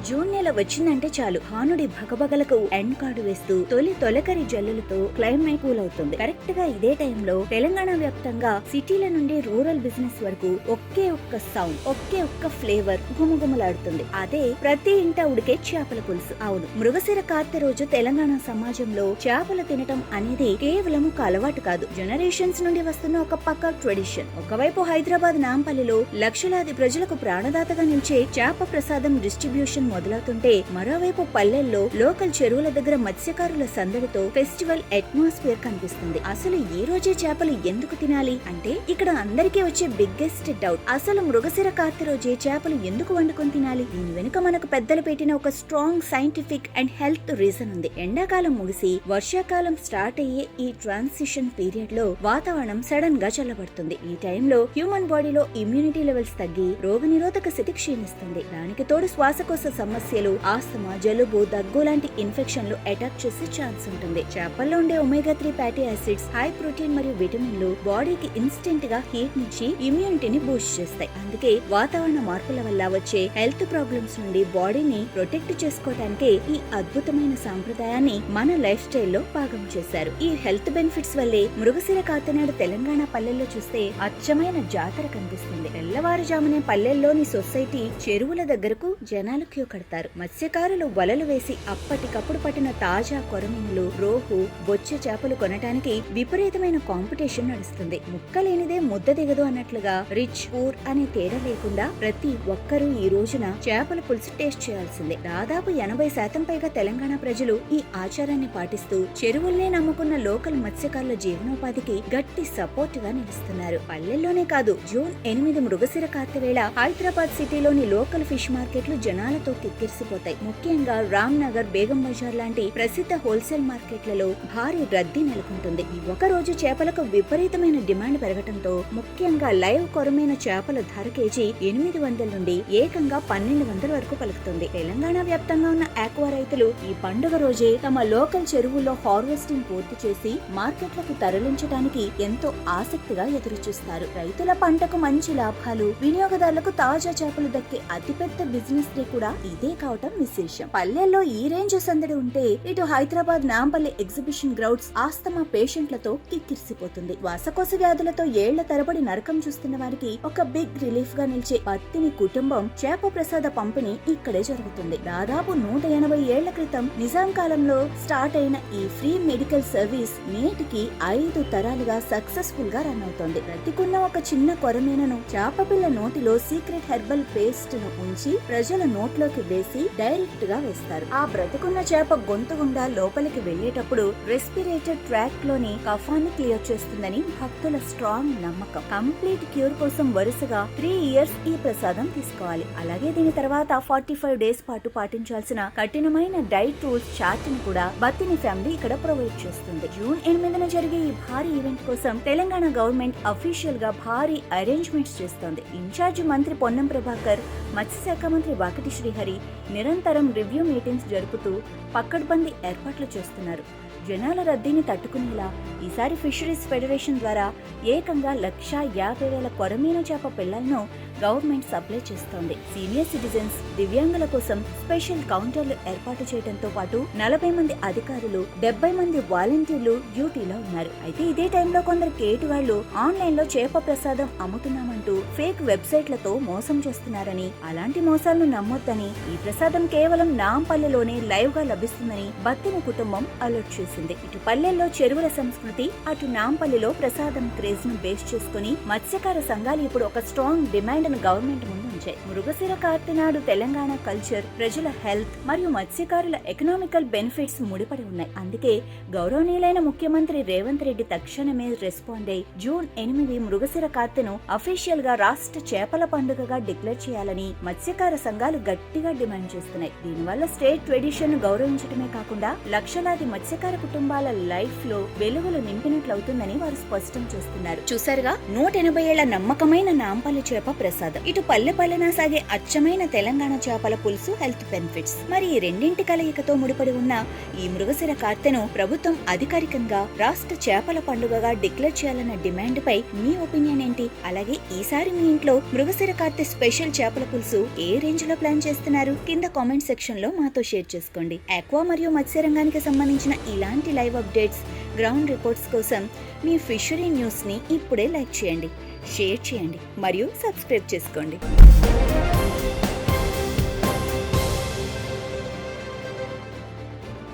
June నెల వచ్చిందంటే చాలు భానుడి భగభగలకు ఎండ్ కార్డు వేస్తూ తొలకరి జల్లులతో క్లైమేట్ కూల్ అవుతుంది. కరెక్ట్ గా ఇదే టైంలో తెలంగాణ వ్యాప్తంగా సిటీల నుండి రూరల్ బిజినెస్ వరకు ఒకే ఒక్క సౌండ్, ఒకే ఒక్క ఫ్లేవర్ గుమగుమలాడుతుంది. అదే ప్రతి ఇంట ఉడికే చేపల పులుసు. అవును, మృగశిర కార్తె రోజు తెలంగాణ సమాజంలో చేపలు తినటం అనేది కేవలం ఒక అలవాటు కాదు, జనరేషన్స్ నుండి వస్తున్న ఒక పక్క ట్రెడిషన్. ఒకవైపు హైదరాబాద్ నాంపల్లిలో లక్షలాది ప్రజలకు ప్రాణదాతగా నిలిచే చేప ప్రసాదం డిస్ట్రిబ్యూషన్ మొదలవుతుంటే, మరోవైపు పల్లెల్లో లోకల్ చెరువుల దగ్గర మత్స్యకారుల సందడితో ఫెస్టివల్ అట్మాస్ఫియర్ కనిపిస్తుంది. అసలు ఈ రోజే చేపలు ఎందుకు తినాలి అంటే ఇక్కడ అందరికీ వచ్చే బిగ్గెస్ట్ డౌట్, అసలు మృగశిర కార్తె రోజే చేపలు ఎందుకు వండుకొని తినాలి? దీని వెనుక మనకు పెద్దలు పెట్టిన ఒక strong scientific and health reason ఉంది. ఎండాకాలం ముగిసి వర్షాకాలం స్టార్ట్ అయ్యే ఈ ట్రాన్సిషన్ పీరియడ్ లో వాతావరణం సడన్ గా చల్లబడుతుంది. ఈ టైంలో హ్యూమన్ బాడీలో ఇమ్యూనిటీ లెవెల్స్ తగ్గి రోగనిరోధక స్థితి క్షీణిస్తుంది. దానికి తోడు శ్వాసకోశ సమస్యలు, ఆస్తమా, జలుబు, దగ్గు లాంటి ఇన్ఫెక్షన్లు అటాక్ చేసే ఛాన్స్ ఉంటుంది. చేపల్లో ఉండే omega 3 fatty acids, high protein మరియు విటమిన్లు బాడీకి ఇన్స్టెంట్ గా హీట్ నుంచి ఇమ్యూనిటీని బూస్ట్ చేస్తాయి. అందుకే వాతావరణ మార్పుల వల్ల వచ్చే హెల్త్ ప్రాబ్లమ్స్ నుండి బాడీని ప్రొటెక్ట్ చేసుకోవడానికే ఈ అద్భుతమైన సాంప్రదాయాన్ని మన లైఫ్ స్టైల్లో భాగం చేశారు. ఈ హెల్త్ బెనిఫిట్స్ వల్లే మృగశిర కార్తె నాడు తెలంగాణ పల్లెల్లో చూస్తే అచ్చమైన జాతర కనిపిస్తుంది. తెల్లవారుజామునే పల్లెల్లోని సొసైటీ చెరువుల దగ్గరకు జనాలు క్యూ కడతారు. మత్స్యకారులు వలలు వేసి అప్పటికప్పుడు పట్టిన తాజా కొరమీనులు, రోహు, బొచ్చ చేపలు కొనటానికి విపరీతమైన కాంపిటీషన్ నడుస్తుంది. ముక్కలేనిదే ముద్ద దిగదు అన్నట్లుగా రిచ్, పూర్ అనే తేడా లేకుండా ప్రతి ఒక్కరూ ఈ రోజున చేపల పులుసు టేస్ట్ చేయాల్సిందే. దాదాపు 80% పైగా తెలంగాణ ప్రజలు ఈ ఆచారాన్ని పాటిస్తూ చెరువుల్నే నమ్ముకున్న లోకల్ మత్స్యకారుల జీవనోపాధికి గట్టి సపోర్ట్ గా నిలుస్తున్నారు. పల్లెల్లోనే కాదు, జూన్ 8 మృగశిర కార్తె వేళ హైదరాబాద్ సిటీలోని లోకల్ ఫిష్ మార్కెట్లు జనాలతో కిక్కిరిసిపోతాయి. ముఖ్యంగా రామ్ నగర్, బేగం బజార్ లాంటి ప్రసిద్ధ హోల్సేల్ మార్కెట్లలో భారీ రద్దీ నెలకొంటుంది. ఈ ఒక రోజు చేపలకు విపరీతమైన డిమాండ్ పెరగటంతో ముఖ్యంగా లైవ్ కొరమైన చేపల ధర కేజీ 800 నుండి ఏకంగా 1200 వరకు పలుకుతుంది. తెలంగాణ వ్యాప్తంగా ఉన్న ఆక్వా రైతులు ఈ పండుగ రోజే తమ లోకల్ చెరువుల్లో హార్వెస్టింగ్ పూర్తి చేసి మార్కెట్లకు తరలించడానికి ఎంతో ఆసక్తిగా ఎదురుచూస్తారు. రైతుల పంటకు మంచి లాభాలు, వినియోగదారులకు తాజా చేపలు దక్కే అతిపెద్ద బిజినెస్ డే కూడా ఇదే కావటం విశేషం. పల్లెల్లో ఈ రేంజ్ సందడి ఉంటే ఇటు Hyderabad Nampally exhibition grounds asthma పేషెంట్లతో కిక్కిరిసిపోతుంది. శ్వాసకోశ వ్యాధులతో ఏళ్ల తరబడి నరకం చూస్తున్న వారికి ఒక బిగ్ రిలీఫ్ గా నిలిచే పత్తిని కుటుంబం చేప ప్రసాద పంపిణీ ఇక్కడే జరుగుతుంది. దాదాపు 180 ఏళ్ల క్రితం నిజాం కాలంలో స్టార్ట్ అయిన ఈ ఫ్రీ మెడికల్ సర్వీస్ నేటికి 5 తరాలుగా సక్సెస్ఫుల్ గా రన్ అవుతోంది. బ్రతికున్న ఒక చిన్న కొరమీనను చేపపిల్ల నోటిలో సీక్రెట్ హెర్బల్ పేస్ట్ ను ఉంచి ప్రజల నోట్లోకి వేసి డైరెక్ట్ గా వేస్తారు. ఆ బ్రతికున్న చేప గొంతు గుండా లోపలికి వెళ్లేటప్పుడు రెస్పిరేటర్ ట్రాక్ లోని కఫాన్ని క్లియర్ చేస్తుందని భక్తుల స్ట్రాంగ్ నమ్మకం. కంప్లీట్ క్యూర్ కోసం వరుసగా 3 ఇయర్స్ ఈ ప్రసాదం తీసుకోవాలి. అలాగే దీని తర్వాత 45 డేస్ పాటు పాటించాల్సిన కఠినమైన డైట్ రూల్స్ చార్ట్ ని కూడా బత్తిని ఫ్యామిలీ ఇక్కడ ప్రొవైడ్ చేస్తుంది. జూన్ 8న జరిగే ఈ భారీ ఈవెంట్ కోసం తెలంగాణ గవర్నమెంట్ అఫీషియల్ గా భారీ అరేంజ్మెంట్స్ చేస్తోంది. ఇన్ఛార్జి మంత్రి పొన్నం ప్రభాకర్, మత్స్యశాఖ మంత్రి వాకిటి శ్రీహరి నిరంతరం రివ్యూ మీటింగ్స్ జరుపుతూ పక్కడ్బందీ ఏర్పాట్లు చేస్తున్నారు. జనాల రద్దీని తట్టుకునేలా ఈసారి ఫిషరీస్ ఫెడరేషన్ ద్వారా ఏకంగా 150,000 కొరమీన చేప పిల్లలను గవర్నమెంట్ సప్లై చేస్తోంది. సీనియర్ సిటిజన్స్, దివ్యాంగుల కోసం స్పెషల్ కౌంటర్లు ఏర్పాటు చేయడంతో పాటు 40 మంది అధికారులు, 70 మంది వాలంటీర్లు డ్యూటీలో ఉన్నారు. అయితే ఇదే టైంలో కొందరు కేటుగాళ్లు ఆన్లైన్ లో చేప ప్రసాదం అమ్ముతున్నామంటూ ఫేక్ వెబ్సైట్లతో మోసం చేస్తున్నారని, అలాంటి మోసాలను నమ్మొద్దని, ఈ ప్రసాదం కేవలం నాంపల్లెలోనే లైవ్ గా లభిస్తుందని బత్తిని కుటుంబం అలర్ట్ చేసింది. ఇటు పల్లెల్లో చెరువుల సంస్కృతి, అటు నాంపల్లిలో ప్రసాదం క్రేజ్ ను బేస్ చేసుకుని మత్స్యకార సంఘాలు ఇప్పుడు ఒక స్ట్రాంగ్ డిమాండ్ గవర్నమెంట్ ముందు ఉంచాయి. మృగశిర కార్తె నాడు తెలంగాణ కల్చర్, ప్రజల హెల్త్ మరియు మత్స్యకారుల ఎకనామికల్ బెనిఫిట్స్ ముడిపడి ఉన్నాయి. అందుకే గౌరవనీయులైన ముఖ్యమంత్రి రేవంత్ రెడ్డి తక్షణమే రెస్పాండ్ అయి జూన్ 8 మృగశిర కార్తెను అఫీషియల్ గా రాష్ట్ర చేపల పండుగగా డిక్లేర్ చేయాలని మత్స్యకార సంఘాలు గట్టిగా డిమాండ్ చేస్తున్నాయి. దీనివల్ల స్టేట్ ట్రెడిషన్ ను గౌరవించడమే కాకుండా లక్షలాది మత్స్యకార కుటుంబాల లైఫ్ లో వెలుగులు నింపినట్లవుతుందని వారు స్పష్టం చేస్తున్నారు. చూసారుగా, 180 ఏళ్ల నమ్మకమైన నాంపల్లి చేప ప్రసాదం ప్రసాదం. ఇటు పల్లె పల్లెనా సాగే అచ్చమైన తెలంగాణ చేపల పులుసు హెల్త్ బెనిఫిట్స్. మరి ఈ రెండింటి కలయికతో ముడిపడి ఉన్న ఈ మృగశిర కార్తెను ప్రభుత్వం అధికారికంగా రాష్ట్ర చేపల పండుగగా డిక్లేర్ చేయాలన్న డిమాండ్ పై మీ ఒపీనియన్ ఏంటి? అలాగే ఈసారి మీ ఇంట్లో మృగశిర కార్తె స్పెషల్ చేపల పులుసు ఏ రేంజ్ లో ప్లాన్ చేస్తున్నారు? కింద కామెంట్ సెక్షన్ లో మాతో షేర్ చేసుకోండి. ఆక్వా మరియు మత్స్య రంగానికి సంబంధించిన ఇలాంటి లైవ్ అప్డేట్స్, గ్రౌండ్ రిపోర్ట్స్ కోసం మీ ఫిషరీ న్యూస్ ని ఇప్పుడే లైక్ చేయండి, షేర్ చేయండి మరియు సబ్స్క్రైబ్ చేసుకోండి.